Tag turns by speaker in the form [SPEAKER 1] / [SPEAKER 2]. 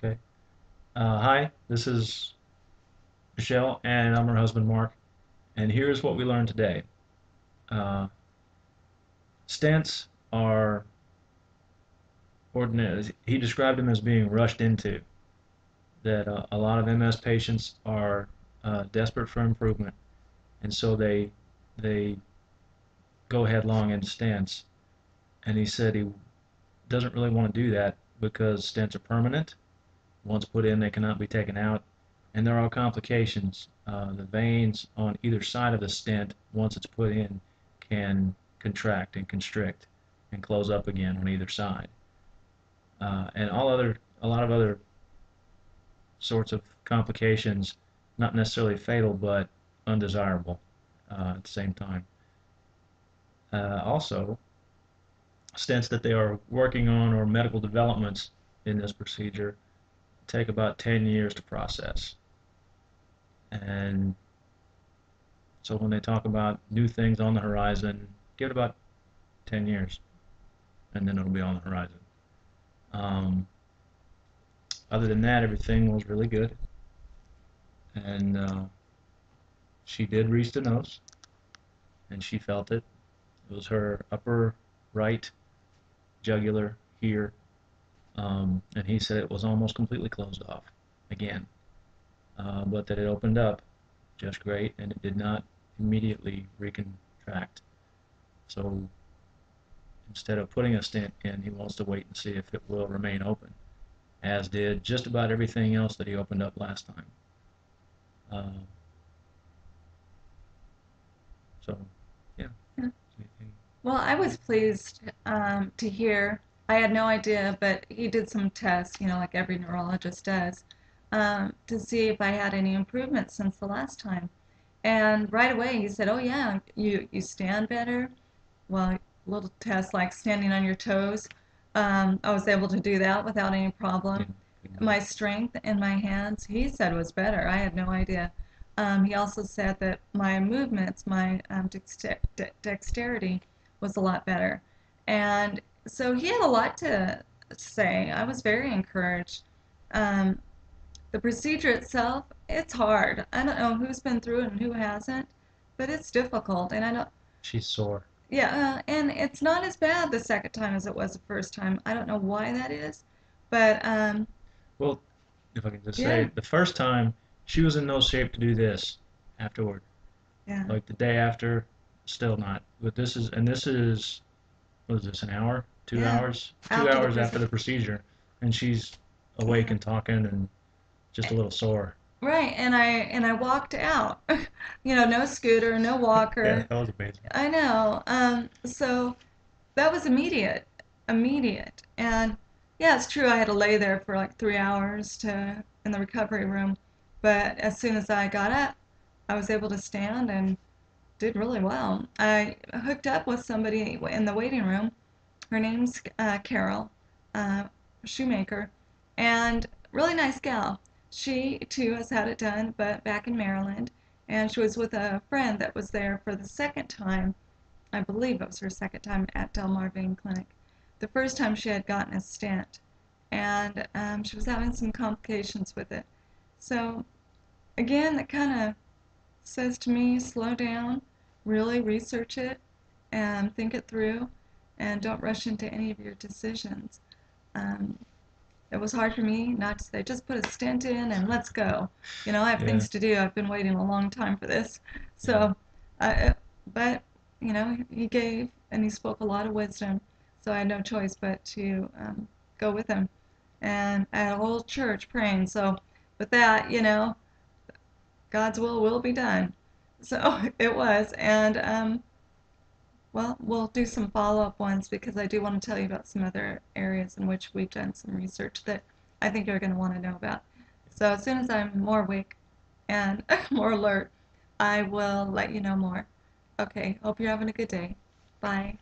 [SPEAKER 1] Okay. Hi, this is Michelle, and I'm her husband, Mark. And here's what we learned today. Uh, Stents are ordinary. He described them as being rushed into. That a lot of MS patients are desperate for improvement, and so they go headlong into stents. And he said he doesn't really want to do that because stents are permanent. Once put in, they cannot be taken out, and there are complications. The veins on either side of the stent, once it's put in, can contract and constrict and close up again on either side. And a lot of other sorts of complications, not necessarily fatal, but undesirable at the same time. Also, stents that they are working on or medical developments in this procedure take about 10 years to process. And so when they talk about new things on the horizon, give it about 10 years, and then it'll be on the horizon. Um, Other than that, everything was really good. And she did reach the nose, and she felt it. It was her upper right jugular here. And he said it was almost completely closed off again, but that it opened up just great, and it did not immediately recontract. So instead of putting a stent in, he wants to wait and see if it will remain open, as did just about everything else that he opened up last time. Uh, so, yeah.
[SPEAKER 2] Yeah. Well, I was pleased to hear. I had no idea, but he did some tests, like every neurologist does, to see if I had any improvement since the last time. And right away he said, "Oh yeah, you stand better." Well, little tests like standing on your toes. I was able to do that without any
[SPEAKER 1] Yeah.
[SPEAKER 2] problem. My strength in my hands, he said, was better. I had no idea. He also said that my movements, my dexterity was a lot better. And so he had a lot to say. I was very encouraged. Um, the procedure itself, it's hard. I don't know who's been through it and who hasn't, but it's difficult. And I don't,
[SPEAKER 1] She's sore.
[SPEAKER 2] yeah, and it's not as bad the second time as it was the first time. I don't know why that is, but
[SPEAKER 1] Well, if I can just
[SPEAKER 2] yeah,
[SPEAKER 1] say, the first time she was in no shape to do this afterward.
[SPEAKER 2] yeah.
[SPEAKER 1] Like the day after, still not. But this is, what is this, an hour? Two
[SPEAKER 2] Yeah,
[SPEAKER 1] hours? Two
[SPEAKER 2] after the
[SPEAKER 1] hours after
[SPEAKER 2] procedure.
[SPEAKER 1] the procedure, and she's awake
[SPEAKER 2] Yeah.
[SPEAKER 1] and talking and just a little sore.
[SPEAKER 2] Right, and I walked out. No scooter, no
[SPEAKER 1] Yeah,
[SPEAKER 2] walker.
[SPEAKER 1] that was amazing.
[SPEAKER 2] I know. So that was immediate, immediate. And yeah, it's true. I had to lay there for like 3 hours to in the recovery room, but as soon as I got up, I was able to stand and did really well. I hooked up with somebody in the waiting room. Her name's Carol, uh, shoemaker, and really nice gal. She too has had it done, but back in Maryland, and she was with a friend that was there for the second time. I believe it was her second time at Delmar Vein Clinic. The first time she had gotten a stent, and she was having some complications with it. So again, that kind of says to me, slow down, really research it, and think it through, and don't rush into any of your decisions. Um, it was hard for me not to say, just put a stent in and let's go. I have
[SPEAKER 1] Yeah,
[SPEAKER 2] things to do. I've been waiting a long time for this.
[SPEAKER 1] yeah,
[SPEAKER 2] So, but, he gave and he spoke a lot of wisdom. So I had no choice but to go with him. And I had a whole church praying. So, with that, God's will be done. So it was. And well, we'll do some follow-up ones because I do want to tell you about some other areas in which we've done some research that I think you're going to want to know about. So as soon as I'm more awake and more alert, I will let you know more. Okay, hope you're having a good day. Bye.